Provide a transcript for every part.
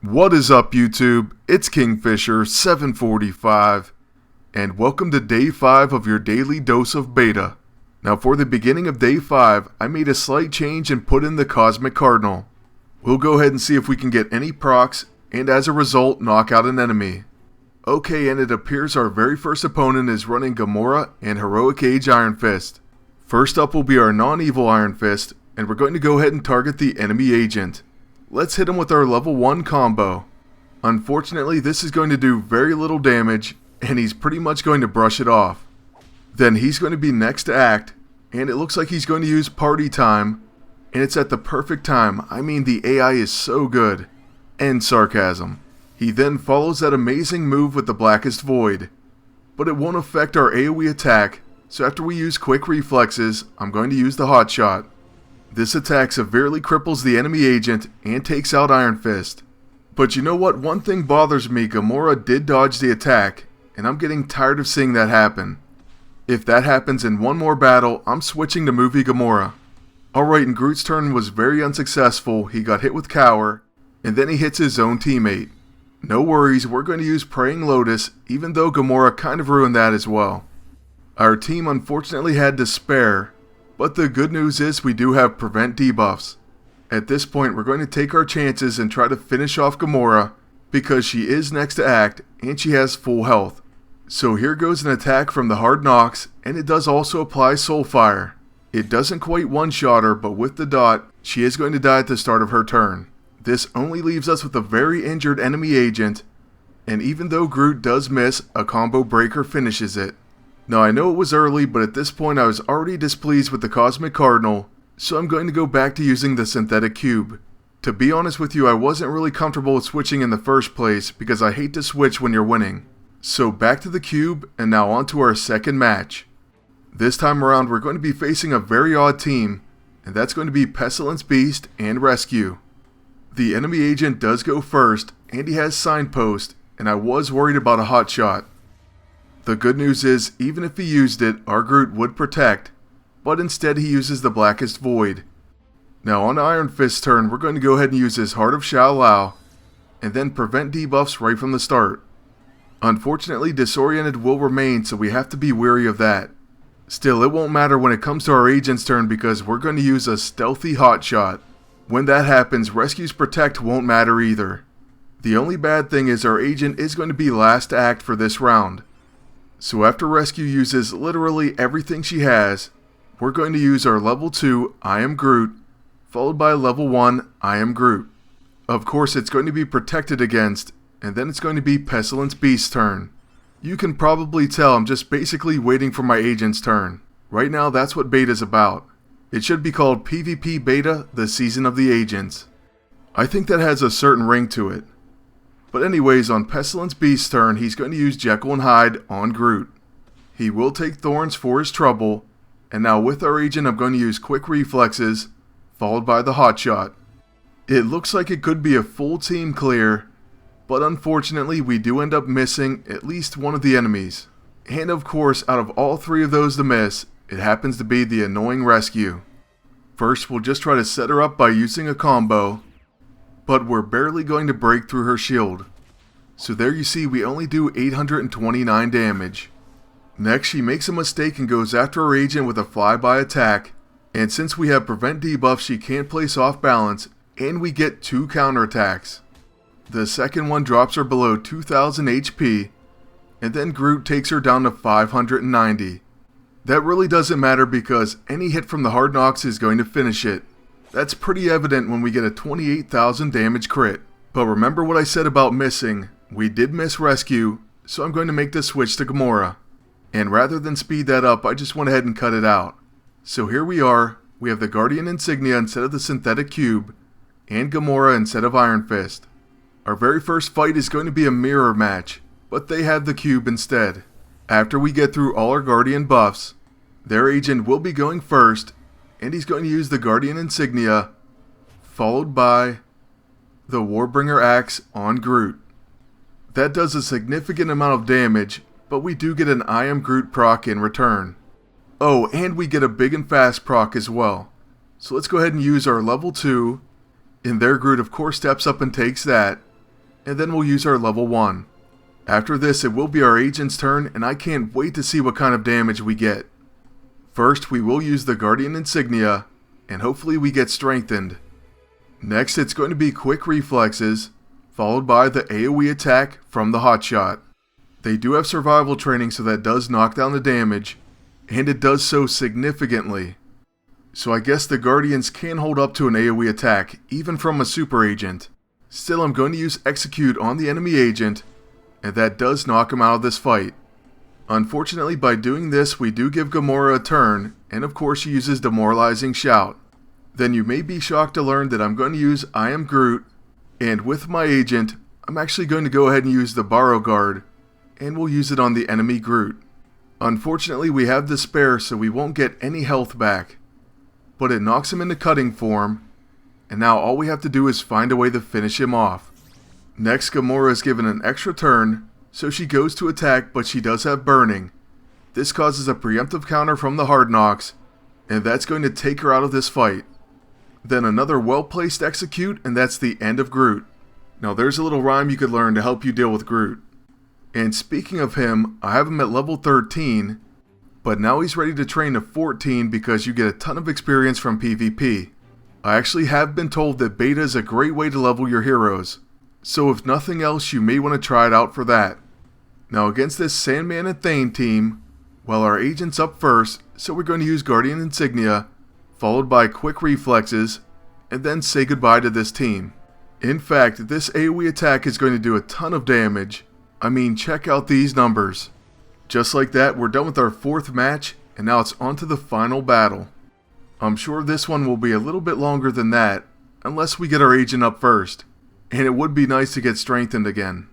What is up, YouTube? It's Kingfisher745, and welcome to Day 5 of your daily dose of beta. Now for the beginning of Day 5, I made a slight change and put in the Cosmic Cardinal. We'll go ahead and see if we can get any procs, and as a result, knock out an enemy. Okay, and it appears our very first opponent is running Gamora and Heroic Age Iron Fist. First up will be our non-evil Iron Fist, and we're going to go ahead and target the enemy agent. Let's hit him with our level 1 combo. Unfortunately, this is going to do very little damage, and he's pretty much going to brush it off. Then he's going to be next to act, and it looks like he's going to use Party Time, and it's at the perfect time. I mean, the AI is so good. End sarcasm. He then follows that amazing move with the Blackest Void. But it won't affect our AoE attack, so after we use quick reflexes, I'm going to use the Hotshot. This attack severely cripples the enemy agent and takes out Iron Fist. But you know what? One thing bothers me. Gamora did dodge the attack, and I'm getting tired of seeing that happen. If that happens in one more battle, I'm switching to movie Gamora. Alright, and Groot's turn was very unsuccessful. He got hit with Cower, and then he hits his own teammate. No worries, we're going to use Praying Lotus, even though Gamora kind of ruined that as well. Our team unfortunately had Despair, but the good news is we do have Prevent debuffs. At this point, we're going to take our chances and try to finish off Gamora, because she is next to act, and she has full health. So here goes an attack from the Hard Knocks, and it does also apply Soulfire. It doesn't quite one-shot her, but with the dot, she is going to die at the start of her turn. This only leaves us with a very injured enemy agent, and even though Groot does miss, a combo breaker finishes it. Now I know it was early, but at this point I was already displeased with the Cosmic Cardinal, so I'm going to go back to using the Synthetic Cube. To be honest with you, I wasn't really comfortable with switching in the first place, because I hate to switch when you're winning. So back to the Cube, and now on to our second match. This time around we're going to be facing a very odd team, and that's going to be Pestilence Beast and Rescue. The enemy agent does go first, and he has Signpost, and I was worried about a Hotshot. The good news is, even if he used it, our Groot would protect, but instead he uses the Blackest Void. Now on Iron Fist's turn, we're going to go ahead and use his Heart of Shou-Lao, and then prevent debuffs right from the start. Unfortunately, Disoriented will remain, so we have to be wary of that. Still, it won't matter when it comes to our agent's turn because we're going to use a Stealthy Hotshot. When that happens, Rescue's Protect won't matter either. The only bad thing is our agent is going to be last to act for this round. So after Rescue uses literally everything she has, we're going to use our level 2, I Am Groot, followed by level 1, I Am Groot. Of course, it's going to be protected against, and then it's going to be Pestilence Beast's turn. You can probably tell I'm just basically waiting for my agent's turn. Right now, that's what beta's about. It should be called PvP Beta, the Season of the Agents. I think that has a certain ring to it. But anyways, on Pestilence Beast's turn, he's going to use Jekyll and Hyde on Groot. He will take Thorns for his trouble, and now with our agent I'm going to use Quick Reflexes, followed by the Hotshot. It looks like it could be a full team clear, but unfortunately we do end up missing at least one of the enemies. And of course, out of all three of those to miss, it happens to be the annoying Rescue. First, we'll just try to set her up by using a combo, but we're barely going to break through her shield. So there you see we only do 829 damage. Next, she makes a mistake and goes after her agent with a Flyby Attack, and since we have Prevent debuff she can't place off balance, and we get 2 counterattacks. The second one drops her below 2000 HP, and then Groot takes her down to 590. That really doesn't matter because any hit from the Hard Knocks is going to finish it. That's pretty evident when we get a 28,000 damage crit. But remember what I said about missing. We did miss Rescue, so I'm going to make the switch to Gamora. And rather than speed that up, I just went ahead and cut it out. So here we are. We have the Guardian Insignia instead of the Synthetic Cube, and Gamora instead of Iron Fist. Our very first fight is going to be a mirror match, but they have the cube instead. After we get through all our Guardian buffs, their agent will be going first, and he's going to use the Guardian Insignia, followed by the Warbringer Axe on Groot. That does a significant amount of damage, but we do get an I Am Groot proc in return. Oh, and we get a big and fast proc as well. So let's go ahead and use our level 2, and their Groot of course steps up and takes that, and then we'll use our level 1. After this, it will be our agent's turn, and I can't wait to see what kind of damage we get. First, we will use the Guardian Insignia, and hopefully we get strengthened. Next, it's going to be quick reflexes, followed by the AoE attack from the Hotshot. They do have survival training, so that does knock down the damage, and it does so significantly. So I guess the Guardians can hold up to an AoE attack, even from a super agent. Still, I'm going to use Execute on the enemy agent, and that does knock him out of this fight. Unfortunately, by doing this, we do give Gamora a turn, and of course she uses Demoralizing Shout. Then you may be shocked to learn that I'm going to use I Am Groot, and with my agent, I'm actually going to go ahead and use the Barrowguard, and we'll use it on the enemy Groot. Unfortunately, we have the spare, so we won't get any health back. But it knocks him into cutting form, and now all we have to do is find a way to finish him off. Next, Gamora is given an extra turn, so she goes to attack, but she does have burning. This causes a preemptive counter from the Hard Knocks, and that's going to take her out of this fight. Then another well-placed execute, and that's the end of Groot. Now there's a little rhyme you could learn to help you deal with Groot. And speaking of him, I have him at level 13, but now he's ready to train to 14 because you get a ton of experience from PvP. I actually have been told that beta is a great way to level your heroes, so if nothing else you may want to try it out for that. Now against this Sandman and Thane team, well, our agent's up first, so we're going to use Guardian Insignia, followed by quick reflexes, and then say goodbye to this team. In fact, this AoE attack is going to do a ton of damage. I mean, check out these numbers. Just like that, we're done with our 4th match, and now it's on to the final battle. I'm sure this one will be a little bit longer than that, unless we get our agent up first, and it would be nice to get strengthened again.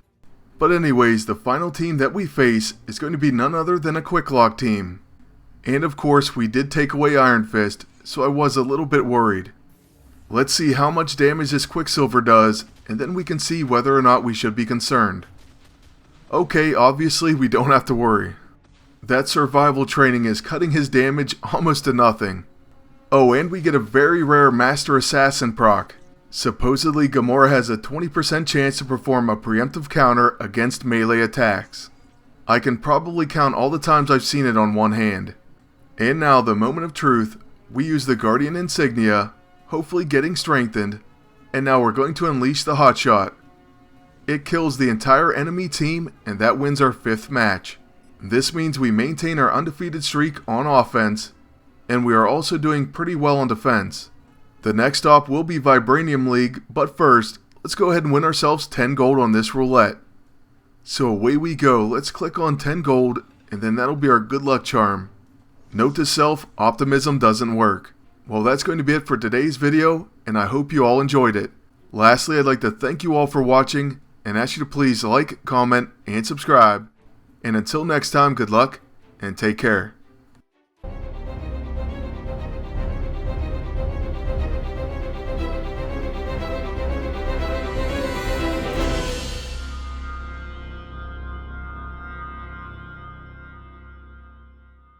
But anyways, the final team that we face is going to be none other than a Quick Lock team. And of course, we did take away Iron Fist, so I was a little bit worried. Let's see how much damage this Quicksilver does, and then we can see whether or not we should be concerned. Okay, obviously we don't have to worry. That survival training is cutting his damage almost to nothing. Oh, and we get a very rare Master Assassin proc. Supposedly Gamora has a 20% chance to perform a preemptive counter against melee attacks. I can probably count all the times I've seen it on one hand. And now the moment of truth, we use the Guardian Insignia, hopefully getting strengthened, and now we're going to unleash the Hotshot. It kills the entire enemy team, and that wins our 5th match. This means we maintain our undefeated streak on offense, and we are also doing pretty well on defense. The next stop will be Vibranium League, but first, let's go ahead and win ourselves 10 gold on this roulette. So away we go, let's click on 10 gold, and then that'll be our good luck charm. Note to self, optimism doesn't work. Well, that's going to be it for today's video, and I hope you all enjoyed it. Lastly, I'd like to thank you all for watching, and ask you to please like, comment, and subscribe. And until next time, good luck, and take care.